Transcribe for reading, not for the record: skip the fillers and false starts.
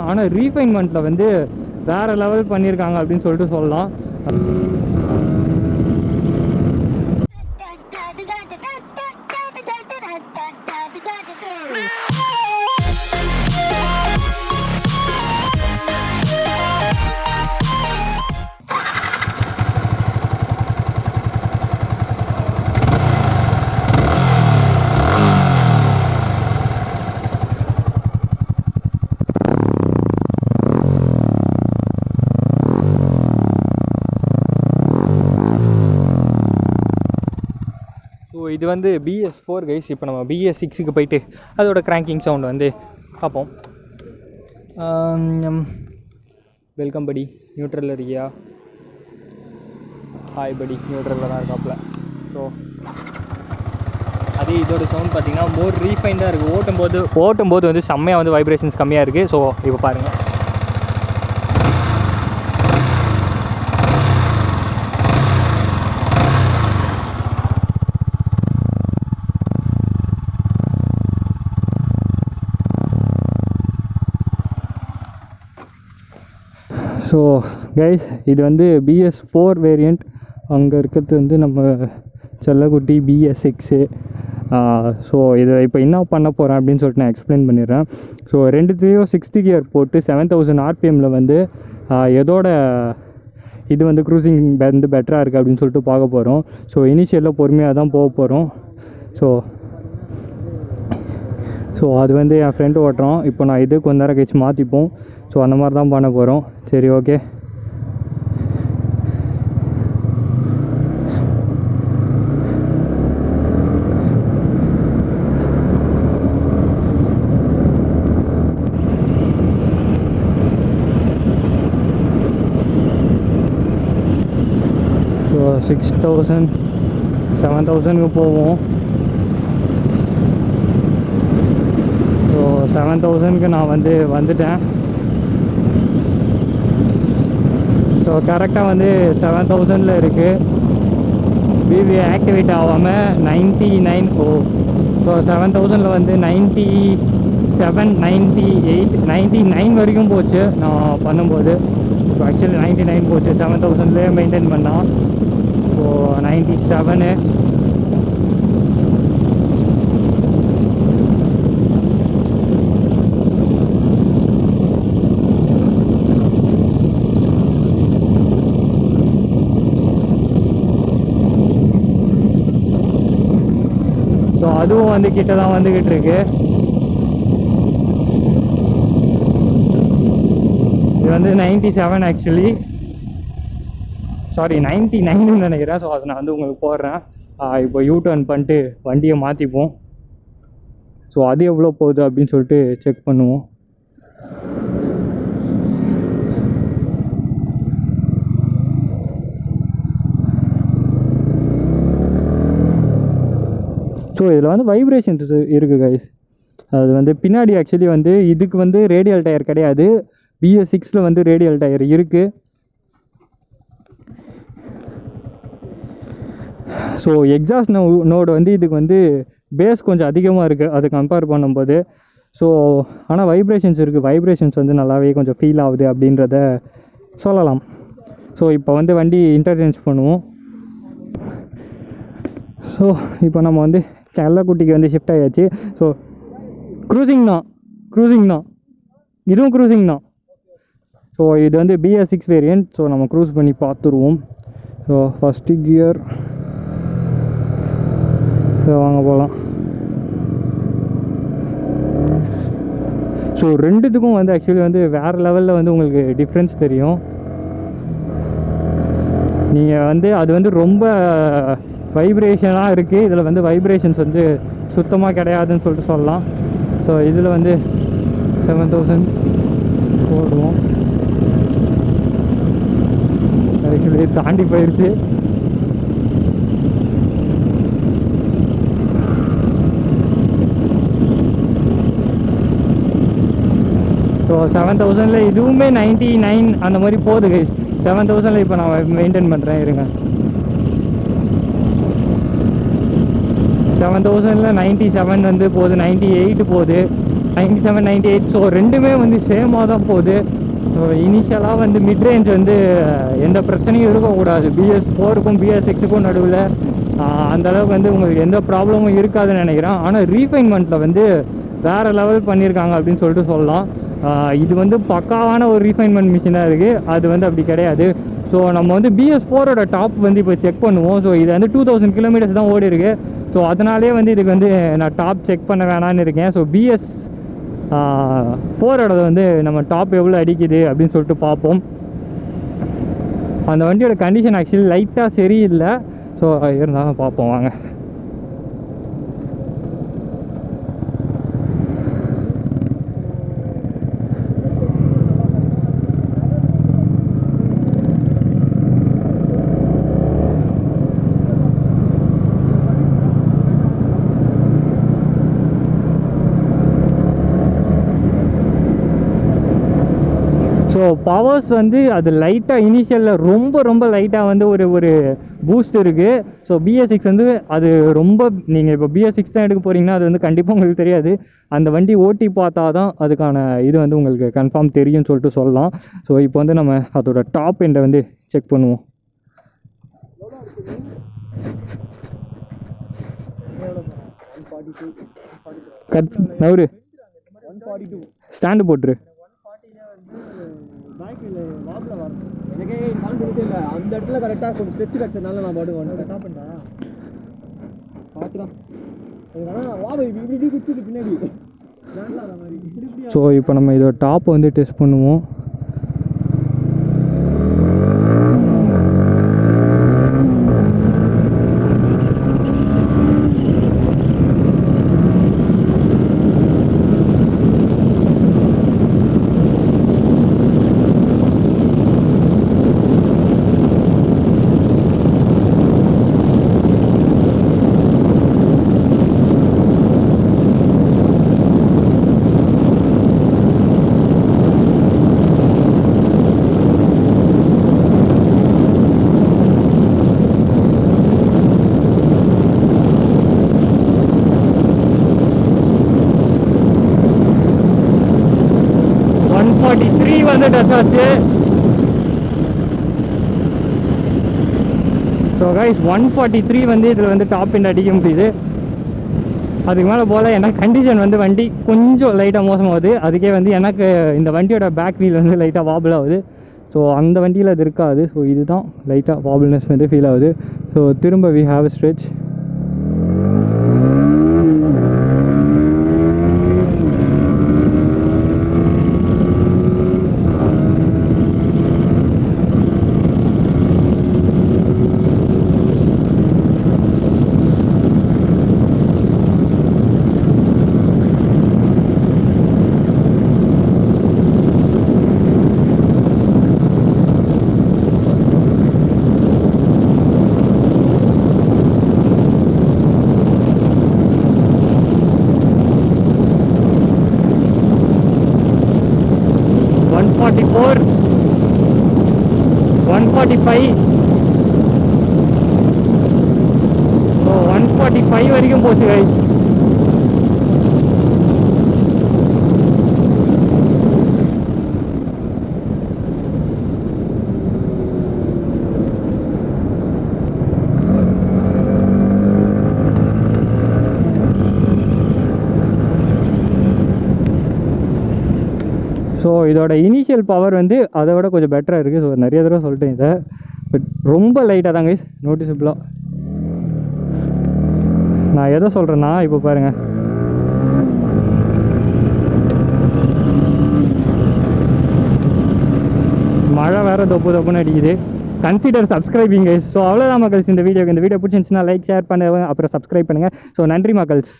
ஆனால் ரீஃபைன்மெண்ட்டில் வந்து வேறு லெவல் பண்ணியிருக்காங்க அப்படின்னு சொல்லிட்டு சொல்லலாம். இது வந்து BS4 கைஸ். இப்போ நம்ம BS6க்கு போயிட்டு அதோட கிராங்கிங் சவுண்ட் வந்து பார்ப்போம். வெல்கம் படி, நியூட்ரலில் இருக்கியா? ஹாய் படி, நியூட்ரலில் தான் இருக்காப்புல. ஸோ அதே இதோட சவுண்ட் பார்த்திங்கன்னா மோர் ரீஃபைண்டாக இருக்குது. ஓட்டும்போது வந்து செம்மையாக வந்து வைப்ரேஷன்ஸ் கம்மியாக இருக்குது. ஸோ இப்போ பாருங்கள். ஸோ கைஸ், இது வந்து BS4 வேரியண்ட். அங்கே இருக்கிறது வந்து நம்ம செல்லக்குட்டி BS6. ஸோ இதை இப்போ என்ன பண்ண போகிறேன் அப்படின்னு சொல்லிட்டு நான் எக்ஸ்பிளைன் பண்ணிடுறேன். ஸோ ரெண்டுத்தையும் 60 கியர் போட்டு 7000 RPMல வந்து எதோட இது வந்து க்ரூசிங் வந்து பெட்டராக இருக்குது அப்படின்னு சொல்லிட்டு பார்க்க போகிறோம். ஸோ இனிஷியலில் பொறுமையாக தான் போக போகிறோம். ஸோ அது வந்து என் ஃப்ரெண்டு ஓட்டுறோம். இப்போ நான் இது கொஞ்ச நேரம் கழிச்சு மாற்றிப்போம். ஸோ அந்த மாதிரி தான் பண்ண போகிறோம். சரி, ஓகே. ஸோ 6000 7000க்கு போவோம். ஸோ 7000க்கு நான் வந்துட்டேன். ஸோ கரெக்டாக வந்து 7000ல் இருக்குது. பிவி ஆக்டிவேட் ஆகாமல் 99. ஸோ 7000ல் வந்து 97, 98, 99 வரைக்கும் போச்சு நான் பண்ணும்போது. ஸோ ஆக்சுவலி 99 போச்சு 7000லேயே மெயின்டைன் பண்ணால். ஸோ 97. ஸோ அதுவும் வந்து கிட்ட தான் வந்துக்கிட்டு இருக்கு. இது வந்து 97 ஆக்சுவலி, சாரி 99ன்னு நினைக்கிறேன். ஸோ அதை நான் வந்து உங்களுக்கு போடுறேன். இப்போ யூடர்ன் பண்ணிட்டு வண்டியை மாற்றிப்போம். ஸோ அது எவ்வளோ போகுது அப்படின்னு சொல்லிட்டு செக் பண்ணுவோம். ஸோ இதில் வந்து வைப்ரேஷன்ஸ் இருக்குது கைஸ். அது வந்து பின்னாடி ஆக்சுவலி வந்து இதுக்கு வந்து ரேடியல் டயர் கிடையாது. BS6ல் வந்து ரேடியல் டயர் இருக்குது. ஸோ எக்ஸாஸ்ட் நோடு வந்து இதுக்கு வந்து பேஸ் கொஞ்சம் அதிகமாக இருக்குது அதை கம்பேர் பண்ணும்போது. ஸோ ஆனால் வைப்ரேஷன்ஸ் இருக்குது. வைப்ரேஷன்ஸ் வந்து நல்லாவே கொஞ்சம் ஃபீல் ஆகுது அப்படின்றத சொல்லலாம். ஸோ இப்போ வந்து வண்டி இன்டர்சேஞ்ச் பண்ணுவோம். ஸோ இப்போ நம்ம வந்து செல்லக்குட்டிக்கு வந்து ஷிஃப்ட் ஆகியாச்சு. ஸோ க்ரூசிங் தான் இதுவும் க்ரூசிங் தான். ஸோ இது வந்து BS6 வேரியண்ட். ஸோ நம்ம க்ரூஸ் பண்ணி பார்த்துருவோம். So first gear. ஸோ வாங்க போகலாம். ஸோ ரெண்டுத்துக்கும் வந்து ஆக்சுவலி வந்து வேறு லெவலில் வந்து உங்களுக்கு டிஃப்ரென்ஸ் தெரியும். நீங்கள் வந்து அது வந்து ரொம்ப வைப்ரேஷனாக இருக்குது. இதில் வந்து வைப்ரேஷன்ஸ் வந்து சுத்தமாக கிடையாதுன்னு சொல்லிட்டு சொல்லலாம். ஸோ இதில் வந்து 7000 போடுவோம். ஆக்சுவலி தாண்டி போயிடுச்சு. ஸோ 7000ல் இதுவுமே 99 அந்த மாதிரி போகுது கைஸ். 7000ல் இப்போ நான் மெயின்டைன் பண்ணுறேன். இருங்க, 7000ல் 97 வந்து போகுது, 98 போகுது. 97, 98. ஸோ ரெண்டுமே வந்து சேமாக தான் போகுது. ஸோ இனிஷியலாக வந்து மிட் ரேஞ்ச் வந்து எந்த பிரச்சனையும் இருக்கக்கூடாது. BS4க்கும் BS6க்கும் நடுவில் அந்தளவுக்கு வந்து உங்களுக்கு எந்த ப்ராப்ளமும் இருக்காதுன்னு நினைக்கிறேன். ஆனால் ரீஃபைன்மெண்ட்டில் வந்து வேறு லெவல் பண்ணியிருக்காங்க அப்படின்னு சொல்லிட்டு சொல்லலாம். இது வந்து பக்காவான ஒரு ரீஃபைன்மெண்ட் மிஷினாக இருக்குது. அது வந்து அப்படி கிடையாது. ஸோ நம்ம வந்து BS4ஓட டாப் வந்து இப்போ செக் பண்ணுவோம். ஸோ இது வந்து 2000 கிலோமீட்டர்ஸ் தான் ஓடி இருக்குது. ஸோ அதனாலே வந்து இதுக்கு வந்து நான் டாப் செக் பண்ண வேணான்னு இருக்கேன். ஸோ BS4ஓட வந்து நம்ம டாப் எவ்வளோ அடிக்குது அப்படின்னு சொல்லிட்டு பார்ப்போம். அந்த வண்டியோட கண்டிஷன் ஆக்சுவலி லைட்டாக சரியில்லை. ஸோ இருந்தாலும் பார்ப்போம் வாங்க. ஸோ பவர்ஸ் வந்து அது லைட்டாக இனிஷியலில் ரொம்ப லைட்டாக வந்து ஒரு பூஸ்ட் இருக்குது. ஸோ BS6 வந்து அது ரொம்ப, நீங்கள் இப்போ BS6 தான் எடுக்க போகிறீங்கன்னா அது வந்து கண்டிப்பாக உங்களுக்கு தெரியாது. அந்த வண்டி ஓட்டி பார்த்தா தான் அதுக்கான இது வந்து உங்களுக்கு கன்ஃபார்ம் தெரியும்னு சொல்லிட்டு சொல்லலாம். ஸோ இப்போ வந்து நம்ம அதோட டாப் எண்டை வந்து செக் பண்ணுவோம். கட் நவரு ஸ்டாண்டு போட்டுரு. எனக்கே தெரியல, அந்த இடத்துல கரெக்டாக கொஞ்சம் ஸ்ட்ரெச் கிடச்சதுனால நான் பாட்டு கரெக்டாக பண்ணிட்டேன். பார்த்துக்கலாம் இப்படி குச்சிட்டு பின்னாடி. ஸோ இப்போ நம்ம இதோட டாப் வந்து டெஸ்ட் பண்ணுவோம். வந்து டச் ஆச்சு. ஸோ கைஸ் 143 வந்து இதில் வந்து டாப் எண்ட் அடிக்க முடியுது. அதுக்கு மேலே போல் ஏன்னா கண்டிஷன் வந்து வண்டி கொஞ்சம் லைட்டாக மோசமாகுது. அதுக்கே வந்து எனக்கு இந்த வண்டியோட பேக் வீல் வந்து லைட்டாக வாபிள் ஆகுது. ஸோ அந்த வண்டியில் அது இருக்காது. ஸோ இதுதான் லைட்டாக வாபிள்னஸ் வந்து ஃபீல் ஆகுது. ஸோ திரும்ப we have a stretch. So 145 வரைக்கும் போச்சு guys. ஸோ இதோட இனிஷியல் பவர் வந்து அதை விட கொஞ்சம் பெட்டராக இருக்குது. ஸோ நிறைய தடவை சொல்லிட்டேன் இதை, பட் ரொம்ப லைட்டாக தான் கைஸ், நோட்டிசபிளாக. நான் எதை சொல்கிறேன்னா இப்போ பாருங்கள், மழை வேறு தொப்புன்னு அடிக்குது. Consider subscribing guys. ஸோ அவ்வளோதான் மக்கள்ஸ் இந்த வீடியோக்கு. இந்த வீடியோ பிடிச்சிருந்துச்சுன்னா லைக் ஷேர் பண்ணுங்கள், அப்புறம் சப்ஸ்கிரைப் பண்ணுங்கள். ஸோ நன்றி மக்கள்ஸ்.